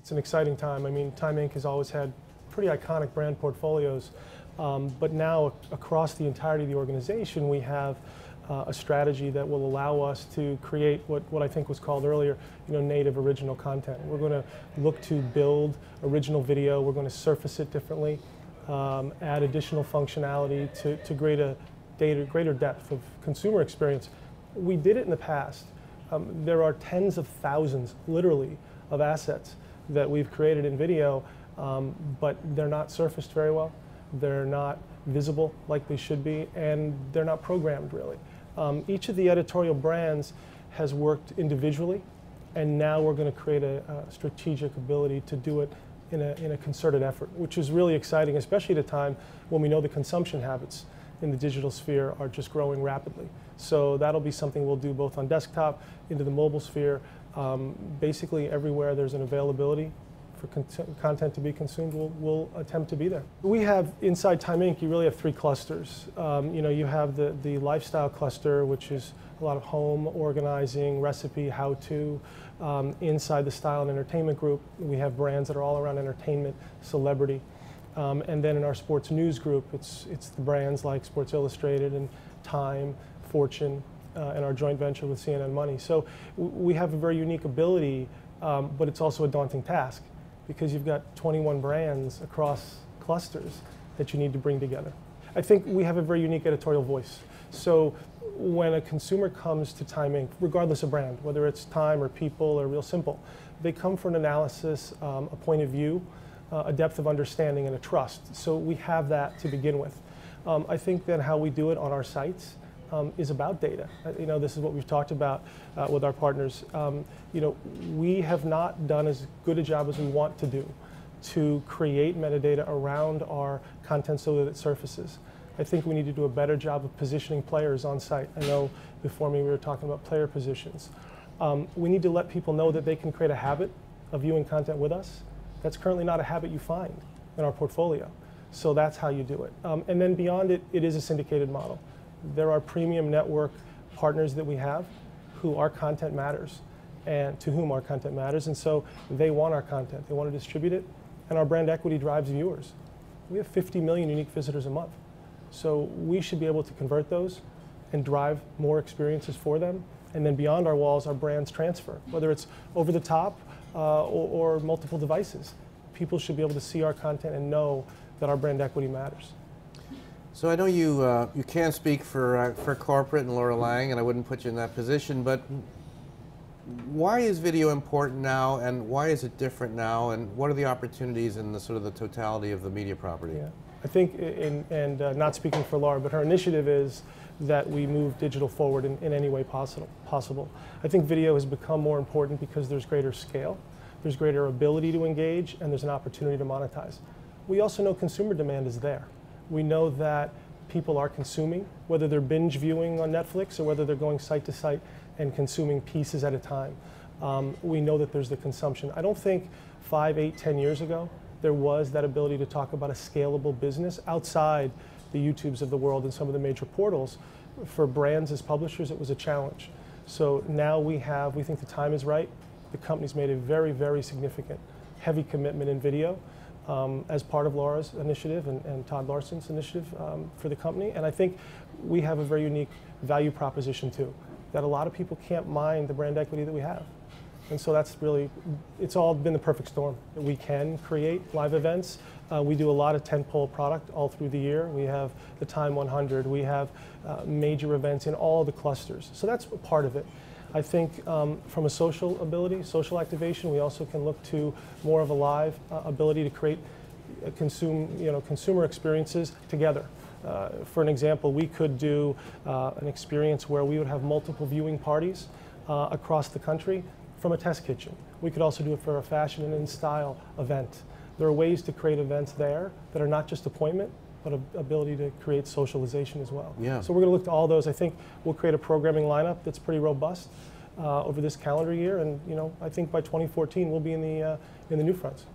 It's an exciting time. I mean, Time Inc. has always had pretty iconic brand portfolios, but now across the entirety of the organization, we have a strategy that will allow us to create what I think was called earlier, native original content. We're going to look to build original video. We're going to surface it differently, add additional functionality to greater depth of consumer experience. We did it in the past. There are tens of thousands, literally, of assets that we've created in video, but they're not surfaced very well. They're not visible like they should be, and they're not programmed really. Each of the editorial brands has worked individually, and now we're going to create a strategic ability to do it in a concerted effort, which is really exciting, especially at a time when we know the consumption habits in the digital sphere are just growing rapidly. So that'll be something we'll do both on desktop, into the mobile sphere, basically everywhere there's an availability for content to be consumed, we'll attempt to be there. We have, inside Time Inc., you really have three clusters. You have the lifestyle cluster, which is a lot of home, organizing, recipe, how-to. Inside the style and entertainment group, we have brands that are all around entertainment, celebrity. And then in our sports news group, it's the brands like Sports Illustrated and Time, Fortune, and our joint venture with CNN Money. So we have a very unique ability, but it's also a daunting task, because you've got 21 brands across clusters that you need to bring together. I think we have a very unique editorial voice. So when a consumer comes to Time Inc., regardless of brand, whether it's Time or People or Real Simple, they come for an analysis, a point of view, a depth of understanding, and a trust. So we have that to begin with. I think then how we do it on our sites is about data. This is what we've talked about with our partners. We have not done as good a job as we want to do to create metadata around our content so that it surfaces. I think we need to do a better job of positioning players on site. I know before me we were talking about player positions. We need to let people know that they can create a habit of viewing content with us. That's currently not a habit you find in our portfolio. So that's how you do it. And then beyond it, it is a syndicated model. There are premium network partners that we have who our content matters, and to whom our content matters, and so they want our content. They want to distribute it, and our brand equity drives viewers. We have 50 million unique visitors a month. So we should be able to convert those and drive more experiences for them. And then beyond our walls, our brands transfer, whether it's over the top or multiple devices. People should be able to see our content and know that our brand equity matters. So I know you can't speak for corporate and Laura Lang, and I wouldn't put you in that position, but why is video important now, and why is it different now, and what are the opportunities in the sort of the totality of the media property? Yeah. I think, not speaking for Laura, but her initiative is that we move digital forward in any way possible. I think video has become more important because there's greater scale, there's greater ability to engage, and there's an opportunity to monetize. We also know consumer demand is there. We know that people are consuming, whether they're binge viewing on Netflix or whether they're going site to site and consuming pieces at a time. We know that there's the consumption. I don't think 5, 8, 10 years ago there was that ability to talk about a scalable business outside the YouTubes of the world and some of the major portals. For brands as publishers, it was a challenge. So now we think the time is right. The company's made a very, very significant, heavy commitment in video as part of Laura's initiative and Todd Larson's initiative for the company. And I think we have a very unique value proposition too, that a lot of people can't mine the brand equity that we have. And so that's really, it's all been the perfect storm. We can create live events. We do a lot of tentpole product all through the year. We have the Time 100. We have major events in all the clusters. So that's part of it. I think from a social ability, social activation, we also can look to more of a live ability to create consumer experiences together. For an example, we could do an experience where we would have multiple viewing parties across the country from a test kitchen. We could also do it for a fashion and in style event. There are ways to create events there that are not just appointment, but an ability to create socialization as well. Yeah. So we're going to look to all those. I think we'll create a programming lineup that's pretty robust over this calendar year, and I think by 2014 we'll be in the new fronts.